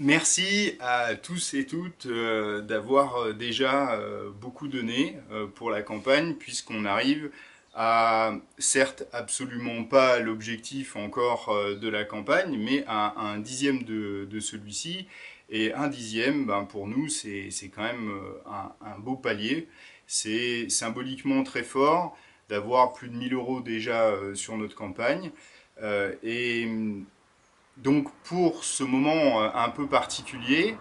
Merci à tous et toutes d'avoir déjà beaucoup donné pour la campagne, puisqu'on arrive à, certes, absolument pas l'objectif encore de la campagne, mais à un dixième de celui-ci. Et un dixième, ben, pour nous, c'est quand même un beau palier. C'est symboliquement très fort d'avoir plus de 1 000 € déjà sur notre campagne. Et donc pour ce moment un peu particulier,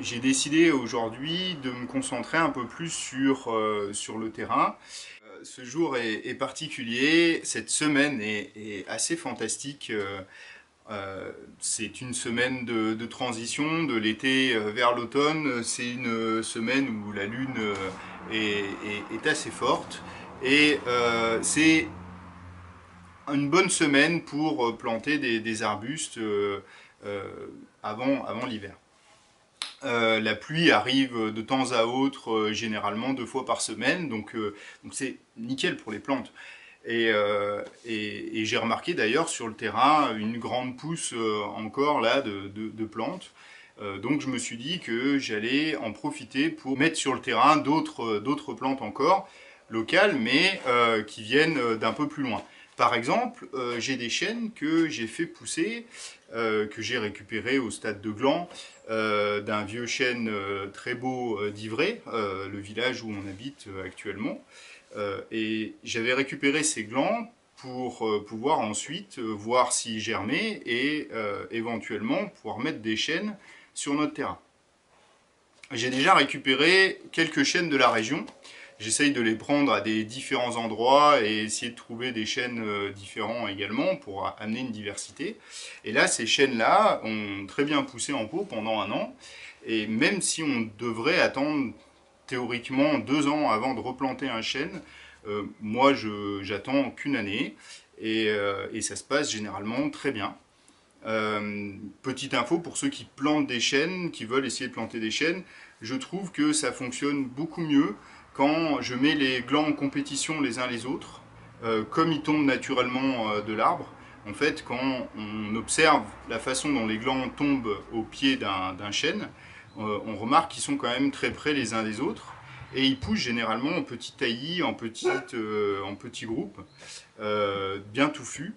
j'ai décidé aujourd'hui de me concentrer un peu plus sur le terrain. Ce jour est particulier, cette semaine est assez fantastique. C'est une semaine de transition de l'été vers l'automne. C'est une semaine où la lune est assez forte. Et c'est une bonne semaine pour planter des arbustes euh, avant l'hiver. La pluie arrive de temps à autre, généralement 2 fois par semaine, donc c'est nickel pour les plantes. Et j'ai remarqué d'ailleurs sur le terrain une grande pousse encore là de plantes. Donc je me suis dit que j'allais en profiter pour mettre sur le terrain d'autres plantes encore, locales, mais qui viennent d'un peu plus loin. Par exemple, j'ai des chênes que j'ai fait pousser, que j'ai récupéré au stade de gland, d'un vieux chêne très beau d'Ivray, le village où on habite actuellement. Et j'avais récupéré ces glands pour pouvoir ensuite voir s'ils germaient et éventuellement pouvoir mettre des chênes sur notre terrain. J'ai déjà récupéré quelques chênes de la région. J'essaye de les prendre à des différents endroits et essayer de trouver des chênes différents également pour amener une diversité. Et là, ces chênes-là ont très bien poussé en pot pendant un an. Et même si on devrait attendre théoriquement 2 ans avant de replanter un chêne, moi j'attends qu'une année et ça se passe généralement très bien. Petite info pour ceux qui plantent des chênes, qui veulent essayer de planter des chênes, je trouve que ça fonctionne beaucoup mieux quand je mets les glands en compétition les uns les autres, comme ils tombent naturellement de l'arbre. En fait, quand on observe la façon dont les glands tombent au pied d'un chêne, on remarque qu'ils sont quand même très près les uns des autres. Et ils poussent généralement en petits taillis, en petits groupes, bien touffus.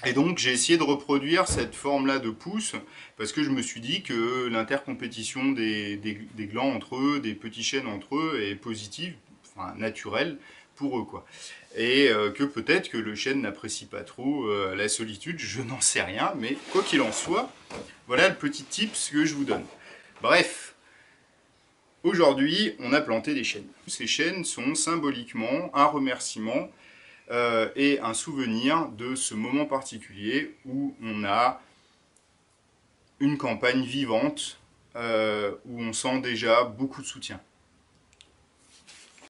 Et donc j'ai essayé de reproduire cette forme-là de pousse parce que je me suis dit que l'intercompétition des glands entre eux, des petits chênes entre eux est positive, enfin naturelle pour eux quoi. Et que peut-être que le chêne n'apprécie pas trop la solitude, je n'en sais rien, mais quoi qu'il en soit, voilà le petit tips que je vous donne. Bref, aujourd'hui on a planté des chênes. Ces chênes sont symboliquement un remerciement et un souvenir de ce moment particulier où on a une campagne vivante, où on sent déjà beaucoup de soutien.